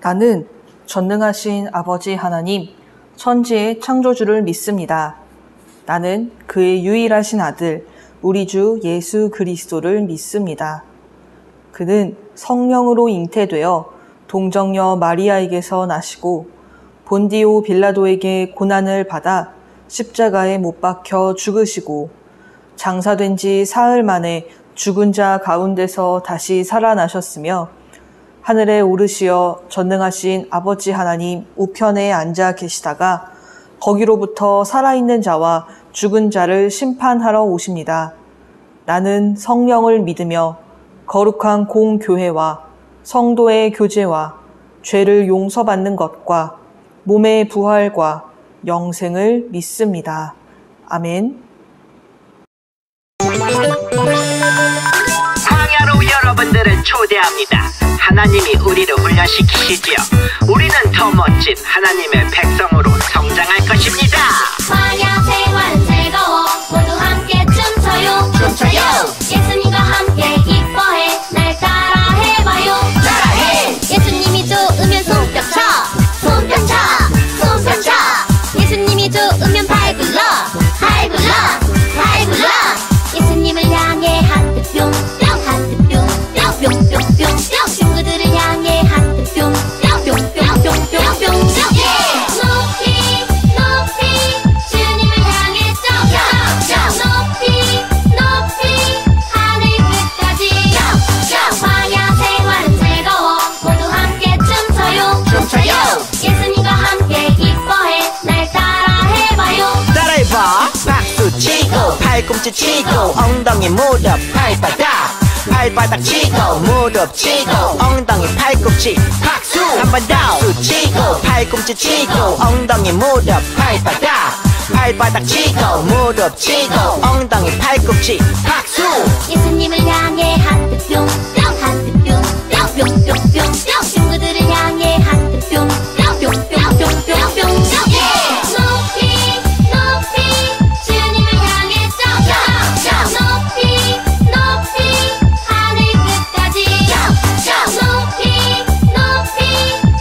나는 전능하신 아버지 하나님, 천지의 창조주를 믿습니다. 나는 그의 유일하신 아들, 우리 주 예수 그리스도를 믿습니다. 그는 성령으로 잉태되어 동정녀 마리아에게서 나시고 본디오 빌라도에게 고난을 받아 십자가에 못 박혀 죽으시고 장사된 지 사흘 만에 죽은 자 가운데서 다시 살아나셨으며 하늘에 오르시어 전능하신 아버지 하나님 우편에 앉아 계시다가 거기로부터 살아있는 자와 죽은 자를 심판하러 오십니다. 나는 성령을 믿으며 거룩한 공교회와 성도의 교제와 죄를 용서받는 것과 몸의 부활과 영생을 믿습니다. 아멘. 광야로 여러분들을 초대합니다. 하나님이 우리를 훈련시키시지요. 우리는 더 멋진 하나님의 백성으로 성장할 것입니다. 광야 생활은 즐거워 모두 함께 춤춰요. 예수님과 함께 기뻐해 날 따라 해봐요. 따라해. 예수님이 좋으면 손뼉쳐 손뼉쳐 손뼉쳐. 예수님이 좋으면 발 굴러 발 굴러 발 굴러. 예수님을 향해 하트 뿅뿅 하트 뿅뿅뿅뿅뿅뿅. 친구들을 향해 하트 뿅뿅뿅뿅뿅뿅. 높이 높이 주님을 향해 점점 높이 높이 하늘 끝까지. 광야 생활은 즐거워 모두 함께 춤춰요. 예수님과 함께 기뻐해 날 따라 해봐요. 따라해봐. 박수 치고 팔꿈치 치고 엉덩이 무릎 발바닥 발바닥 치고 무릎 치고 엉덩이 팔꿈치 박수. 한 번 더. 박수 치고 팔꿈치 치고 엉덩이 무릎 발바닥 발바닥 치고 무릎 치고 엉덩이 팔꿈치 박수. 예수님을 향해 하트 뿅뿅 하트 뿅뿅뿅뿅뿅. 친구들을 향해 하트 뿅뿅뿅뿅뿅뿅. 높이 높이 주님을 향해 점점 높이 높이 하늘 끝까지. 높이 높이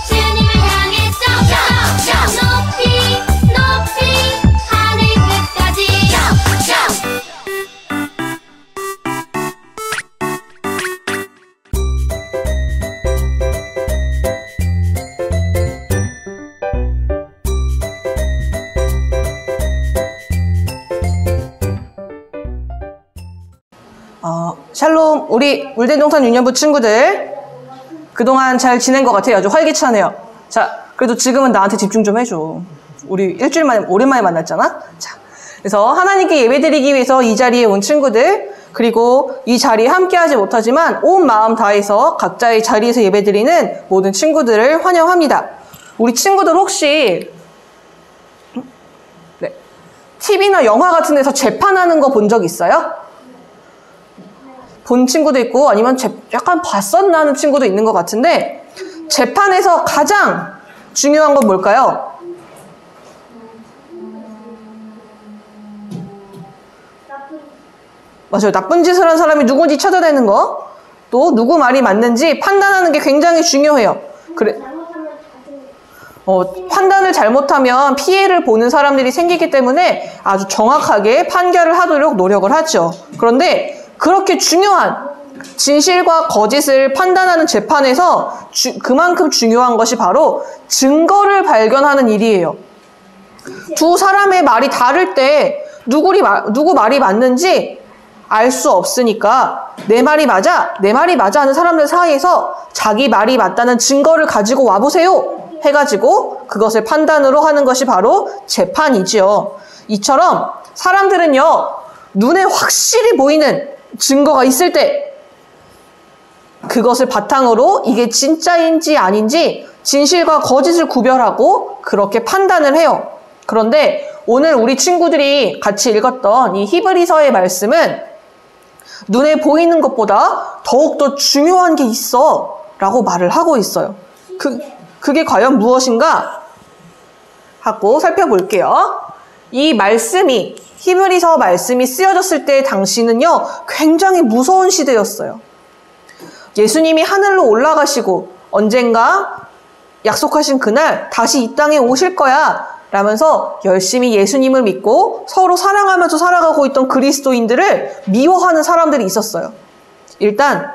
주님을 향해 점점 높이 높이 하늘 끝까지. 샬롬, 우리 울대동산 유년부 친구들 그동안 잘 지낸 것 같아요. 아주 활기차네요. 자, 그래도 지금은 나한테 집중 좀 해줘. 우리 일주일 만에 오랜만에 만났잖아. 자, 그래서 하나님께 예배드리기 위해서 이 자리에 온 친구들, 그리고 이 자리에 함께하지 못하지만 온 마음 다해서 각자의 자리에서 예배드리는 모든 친구들을 환영합니다. 우리 친구들 혹시 TV나 영화 같은 데서 재판하는 거 본 적 있어요? 본 친구도 있고 아니면 약간 봤었나 하는 친구도 있는 것 같은데, 재판에서 가장 중요한 건 뭘까요? 맞아요. 나쁜 짓을 한 사람이 누군지 찾아내는 거, 또 누구 말이 맞는지 판단하는 게 굉장히 중요해요. 그래. 판단을 잘못하면 피해를 보는 사람들이 생기기 때문에 아주 정확하게 판결을 하도록 노력을 하죠. 그런데 그렇게 중요한 진실과 거짓을 판단하는 재판에서 그만큼 중요한 것이 바로 증거를 발견하는 일이에요. 두 사람의 말이 다를 때 누구 말이 맞는지 알 수 없으니까 내 말이 맞아 하는 사람들 사이에서 자기 말이 맞다는 증거를 가지고 와보세요 해가지고 그것을 판단으로 하는 것이 바로 재판이지요. 이처럼 사람들은요, 눈에 확실히 보이는 증거가 있을 때 그것을 바탕으로 이게 진짜인지 아닌지 진실과 거짓을 구별하고 그렇게 판단을 해요. 그런데 오늘 우리 친구들이 같이 읽었던 이 히브리서의 말씀은 눈에 보이는 것보다 더욱더 중요한 게 있어 라고 말을 하고 있어요. 그게 과연 무엇인가 하고 살펴볼게요. 이 말씀이, 히브리서 말씀이 쓰여졌을 때 당시는요, 굉장히 무서운 시대였어요. 예수님이 하늘로 올라가시고 언젠가 약속하신 그날 다시 이 땅에 오실 거야 라면서 열심히 예수님을 믿고 서로 사랑하면서 살아가고 있던 그리스도인들을 미워하는 사람들이 있었어요. 일단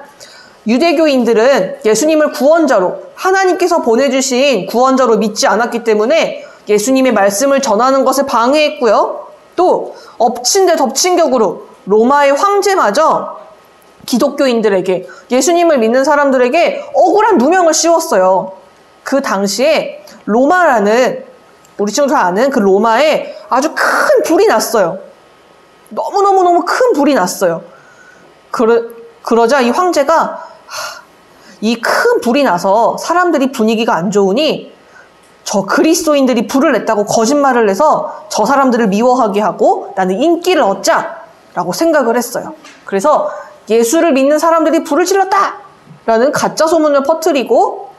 유대교인들은 예수님을 구원자로, 하나님께서 보내주신 구원자로 믿지 않았기 때문에 예수님의 말씀을 전하는 것을 방해했고요. 또 엎친 데 덮친 격으로 로마의 황제마저 기독교인들에게, 예수님을 믿는 사람들에게 억울한 누명을 씌웠어요. 그 당시에 로마라는, 우리 친구들 아는 그 로마에 아주 큰 불이 났어요. 너무너무 큰 불이 났어요. 그러자 이 황제가 이 큰 불이 나서 사람들이 분위기가 안 좋으니 저 그리스도인들이 불을 냈다고 거짓말을 해서 저 사람들을 미워하게 하고 나는 인기를 얻자라고 생각을 했어요. 그래서 예수를 믿는 사람들이 불을 질렀다! 라는 가짜 소문을 퍼뜨리고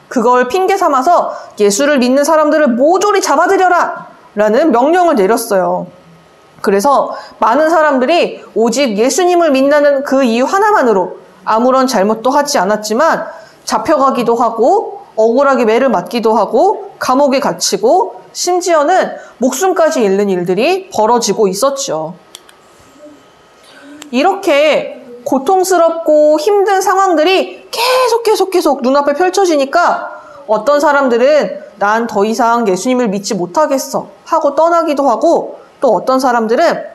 그걸 핑계 삼아서 예수를 믿는 사람들을 모조리 잡아들여라! 라는 명령을 내렸어요. 그래서 많은 사람들이 오직 예수님을 믿는 그 이유 하나만으로 아무런 잘못도 하지 않았지만 잡혀가기도 하고 억울하게 매를 맞기도 하고 감옥에 갇히고 심지어는 목숨까지 잃는 일들이 벌어지고 있었죠. 이렇게 고통스럽고 힘든 상황들이 계속 눈앞에 펼쳐지니까 어떤 사람들은 난 더 이상 예수님을 믿지 못하겠어 하고 떠나기도 하고, 또 어떤 사람들은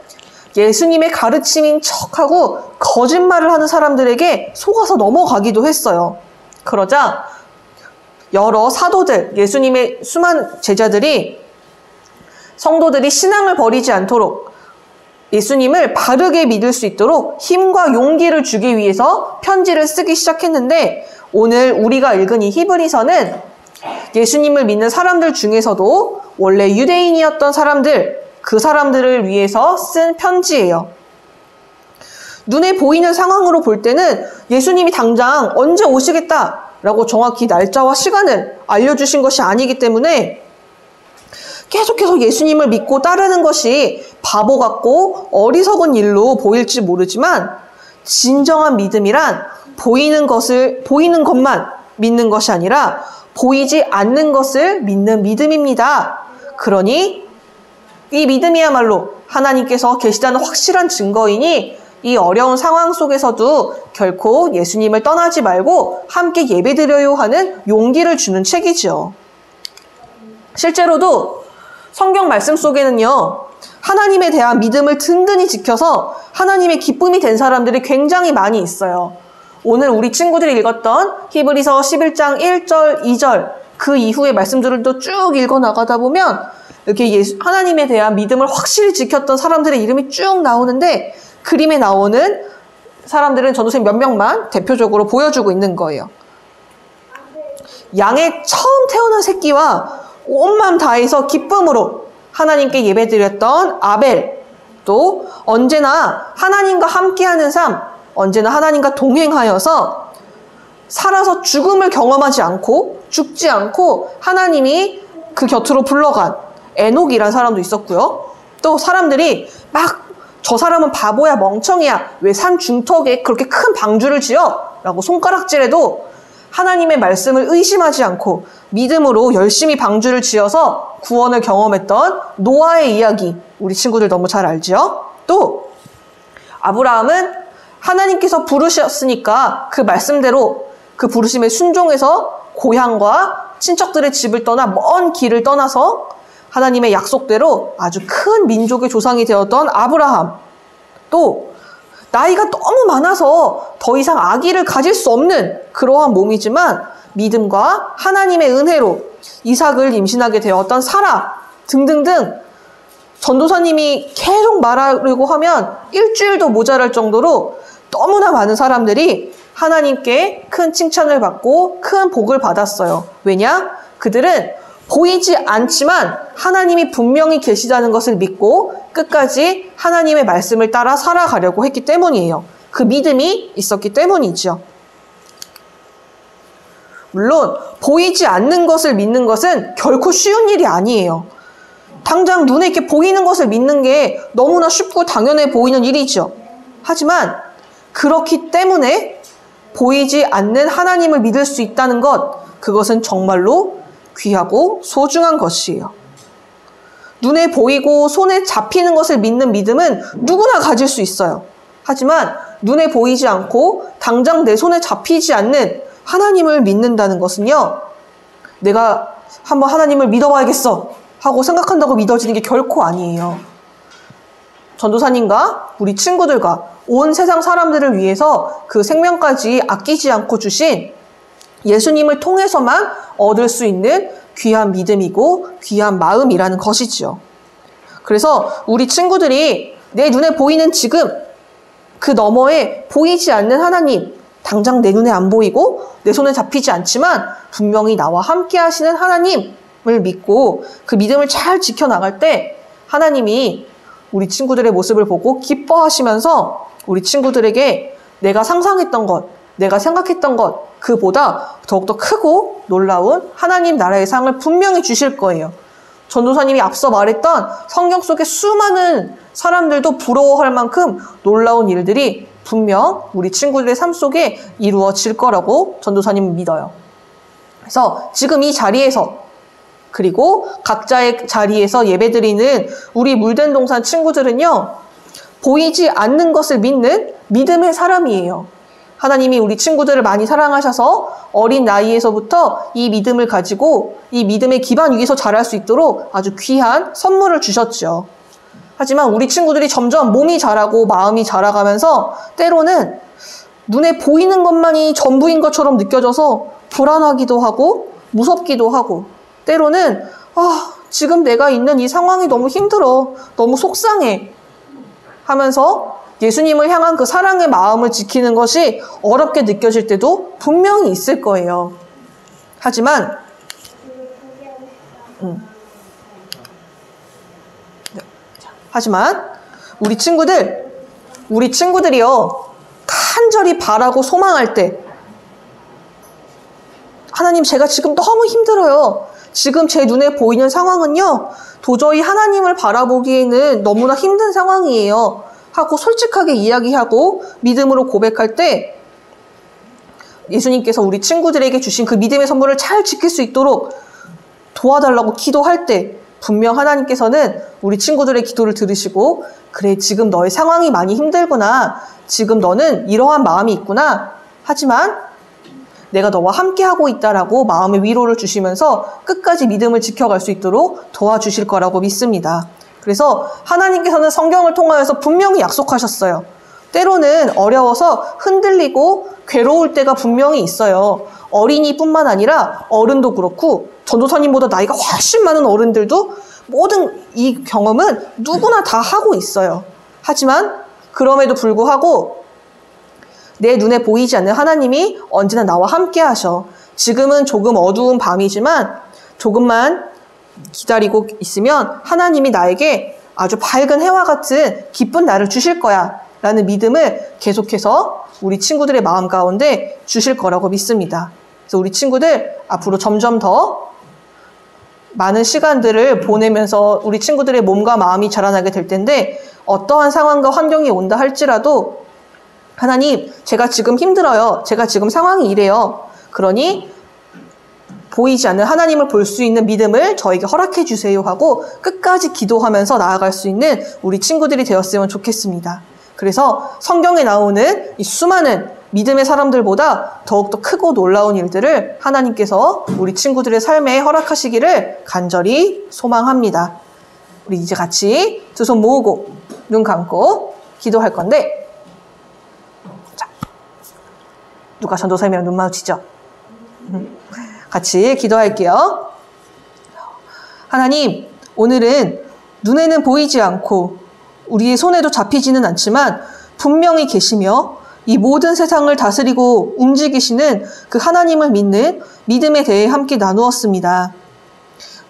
예수님의 가르침인 척하고 거짓말을 하는 사람들에게 속아서 넘어가기도 했어요. 그러자 여러 사도들, 예수님의 수많은 제자들이 성도들이 신앙을 버리지 않도록 예수님을 바르게 믿을 수 있도록 힘과 용기를 주기 위해서 편지를 쓰기 시작했는데, 오늘 우리가 읽은 이 히브리서는 예수님을 믿는 사람들 중에서도 원래 유대인이었던 사람들, 그 사람들을 위해서 쓴 편지예요. 눈에 보이는 상황으로 볼 때는 예수님이 당장 언제 오시겠다라고 정확히 날짜와 시간을 알려주신 것이 아니기 때문에 계속해서 예수님을 믿고 따르는 것이 바보 같고 어리석은 일로 보일지 모르지만, 진정한 믿음이란 보이는 것만 믿는 것이 아니라 보이지 않는 것을 믿는 믿음입니다. 그러니 이 믿음이야말로 하나님께서 계시다는 확실한 증거이니 이 어려운 상황 속에서도 결코 예수님을 떠나지 말고 함께 예배드려요 하는 용기를 주는 책이죠. 실제로도 성경 말씀 속에는요, 하나님에 대한 믿음을 든든히 지켜서 하나님의 기쁨이 된 사람들이 굉장히 많이 있어요. 오늘 우리 친구들이 읽었던 히브리서 11장 1절, 2절 그 이후의 말씀들을 또 쭉 읽어나가다 보면 이렇게 하나님에 대한 믿음을 확실히 지켰던 사람들의 이름이 쭉 나오는데, 그림에 나오는 사람들은 전도서에 몇 명만 대표적으로 보여주고 있는 거예요. 양의 처음 태어난 새끼와 온 마음 다해서 기쁨으로 하나님께 예배드렸던 아벨, 또 언제나 하나님과 함께하는 삶, 언제나 하나님과 동행하여서 살아서 죽음을 경험하지 않고 죽지 않고 하나님이 그 곁으로 불러간 에녹이라는 사람도 있었고요. 또 사람들이 막 저 사람은 바보야, 멍청이야, 왜 산 중턱에 그렇게 큰 방주를 지어? 라고 손가락질해도 하나님의 말씀을 의심하지 않고 믿음으로 열심히 방주를 지어서 구원을 경험했던 노아의 이야기, 우리 친구들 너무 잘 알죠? 또 아브라함은 하나님께서 부르셨으니까 그 말씀대로 그 부르심에 순종해서 고향과 친척들의 집을 떠나 먼 길을 떠나서 하나님의 약속대로 아주 큰 민족의 조상이 되었던 아브라함, 또 나이가 너무 많아서 더 이상 아기를 가질 수 없는 그러한 몸이지만 믿음과 하나님의 은혜로 이삭을 임신하게 되었던 사라 등등등, 전도사님이 계속 말하려고 하면 일주일도 모자랄 정도로 너무나 많은 사람들이 하나님께 큰 칭찬을 받고 큰 복을 받았어요. 왜냐? 그들은 보이지 않지만 하나님이 분명히 계시다는 것을 믿고 끝까지 하나님의 말씀을 따라 살아가려고 했기 때문이에요. 그 믿음이 있었기 때문이죠. 물론 보이지 않는 것을 믿는 것은 결코 쉬운 일이 아니에요. 당장 눈에 이렇게 보이는 것을 믿는 게 너무나 쉽고 당연해 보이는 일이죠. 하지만 그렇기 때문에 보이지 않는 하나님을 믿을 수 있다는 것, 그것은 정말로 귀하고 소중한 것이에요. 눈에 보이고 손에 잡히는 것을 믿는 믿음은 누구나 가질 수 있어요. 하지만 눈에 보이지 않고 당장 내 손에 잡히지 않는 하나님을 믿는다는 것은요, 내가 한번 하나님을 믿어봐야겠어 하고 생각한다고 믿어지는 게 결코 아니에요. 전도사님과 우리 친구들과 온 세상 사람들을 위해서 그 생명까지 아끼지 않고 주신 예수님을 통해서만 얻을 수 있는 귀한 믿음이고 귀한 마음이라는 것이지요. 그래서 우리 친구들이 내 눈에 보이는 지금 그 너머에 보이지 않는 하나님, 당장 내 눈에 안 보이고 내 손에 잡히지 않지만 분명히 나와 함께 하시는 하나님을 믿고 그 믿음을 잘 지켜나갈 때 하나님이 우리 친구들의 모습을 보고 기뻐하시면서 우리 친구들에게 내가 상상했던 것, 내가 생각했던 것 그보다 더욱더 크고 놀라운 하나님 나라의 상을 분명히 주실 거예요. 전도사님이 앞서 말했던 성경 속의 수많은 사람들도 부러워할 만큼 놀라운 일들이 분명 우리 친구들의 삶 속에 이루어질 거라고 전도사님은 믿어요. 그래서 지금 이 자리에서 그리고 각자의 자리에서 예배드리는 우리 물된 동산 친구들은요, 보이지 않는 것을 믿는 믿음의 사람이에요. 하나님이 우리 친구들을 많이 사랑하셔서 어린 나이에서부터 이 믿음을 가지고 이 믿음의 기반 위에서 자랄 수 있도록 아주 귀한 선물을 주셨죠. 하지만 우리 친구들이 점점 몸이 자라고 마음이 자라가면서 때로는 눈에 보이는 것만이 전부인 것처럼 느껴져서 불안하기도 하고 무섭기도 하고 때로는 지금 내가 있는 이 상황이 너무 힘들어, 너무 속상해 하면서 예수님을 향한 그 사랑의 마음을 지키는 것이 어렵게 느껴질 때도 분명히 있을 거예요. 하지만 우리 친구들이요, 간절히 바라고 소망할 때 하나님, 제가 지금 너무 힘들어요. 지금 제 눈에 보이는 상황은요, 도저히 하나님을 바라보기에는 너무나 힘든 상황이에요 하고 솔직하게 이야기하고 믿음으로 고백할 때 예수님께서 우리 친구들에게 주신 그 믿음의 선물을 잘 지킬 수 있도록 도와달라고 기도할 때 분명 하나님께서는 우리 친구들의 기도를 들으시고, 그래, 지금 너의 상황이 많이 힘들구나, 지금 너는 이러한 마음이 있구나, 하지만 내가 너와 함께하고 있다라고 마음의 위로를 주시면서 끝까지 믿음을 지켜갈 수 있도록 도와주실 거라고 믿습니다. 그래서 하나님께서는 성경을 통하여서 분명히 약속하셨어요. 때로는 어려워서 흔들리고 괴로울 때가 분명히 있어요. 어린이뿐만 아니라 어른도 그렇고 전도사님보다 나이가 훨씬 많은 어른들도 모든 이 경험은 누구나 다 하고 있어요. 하지만 그럼에도 불구하고 내 눈에 보이지 않는 하나님이 언제나 나와 함께 하셔. 지금은 조금 어두운 밤이지만 조금만 기다리고 있으면 하나님이 나에게 아주 밝은 해와 같은 기쁜 날을 주실 거야 라는 믿음을 계속해서 우리 친구들의 마음 가운데 주실 거라고 믿습니다. 그래서 우리 친구들 앞으로 점점 더 많은 시간들을 보내면서 우리 친구들의 몸과 마음이 자라나게 될 텐데, 어떠한 상황과 환경이 온다 할지라도 하나님, 제가 지금 힘들어요. 제가 지금 상황이 이래요. 그러니 보이지 않는 하나님을 볼 수 있는 믿음을 저에게 허락해 주세요 하고 끝까지 기도하면서 나아갈 수 있는 우리 친구들이 되었으면 좋겠습니다. 그래서 성경에 나오는 이 수많은 믿음의 사람들보다 더욱더 크고 놀라운 일들을 하나님께서 우리 친구들의 삶에 허락하시기를 간절히 소망합니다. 우리 이제 같이 두 손 모으고 눈 감고 기도할 건데, 자, 누가 전도사님이랑 눈 마주치죠? 같이 기도할게요. 하나님, 오늘은 눈에는 보이지 않고 우리의 손에도 잡히지는 않지만 분명히 계시며 이 모든 세상을 다스리고 움직이시는 그 하나님을 믿는 믿음에 대해 함께 나누었습니다.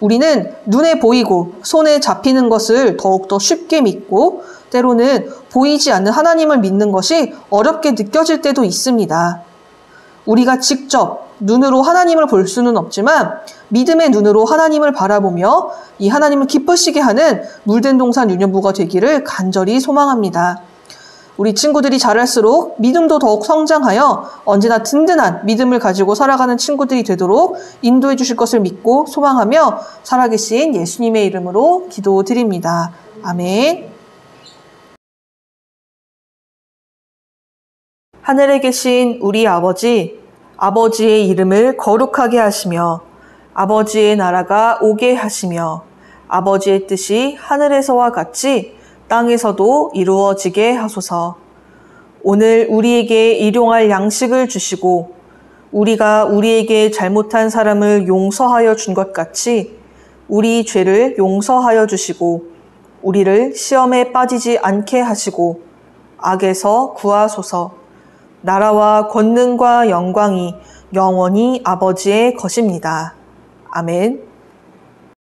우리는 눈에 보이고 손에 잡히는 것을 더욱더 쉽게 믿고 때로는 보이지 않는 하나님을 믿는 것이 어렵게 느껴질 때도 있습니다. 우리가 직접 눈으로 하나님을 볼 수는 없지만 믿음의 눈으로 하나님을 바라보며 이 하나님을 기쁘시게 하는 물된 동산 유년부가 되기를 간절히 소망합니다. 우리 친구들이 자랄수록 믿음도 더욱 성장하여 언제나 든든한 믿음을 가지고 살아가는 친구들이 되도록 인도해 주실 것을 믿고 소망하며 살아계신 예수님의 이름으로 기도드립니다. 아멘. 하늘에 계신 우리 아버지, 아버지의 이름을 거룩하게 하시며 아버지의 나라가 오게 하시며 아버지의 뜻이 하늘에서와 같이 땅에서도 이루어지게 하소서. 오늘 우리에게 일용할 양식을 주시고 우리가 우리에게 잘못한 사람을 용서하여 준 것 같이 우리 죄를 용서하여 주시고 우리를 시험에 빠지지 않게 하시고 악에서 구하소서. 나라와 권능과 영광이 영원히 아버지의 것입니다. 아멘.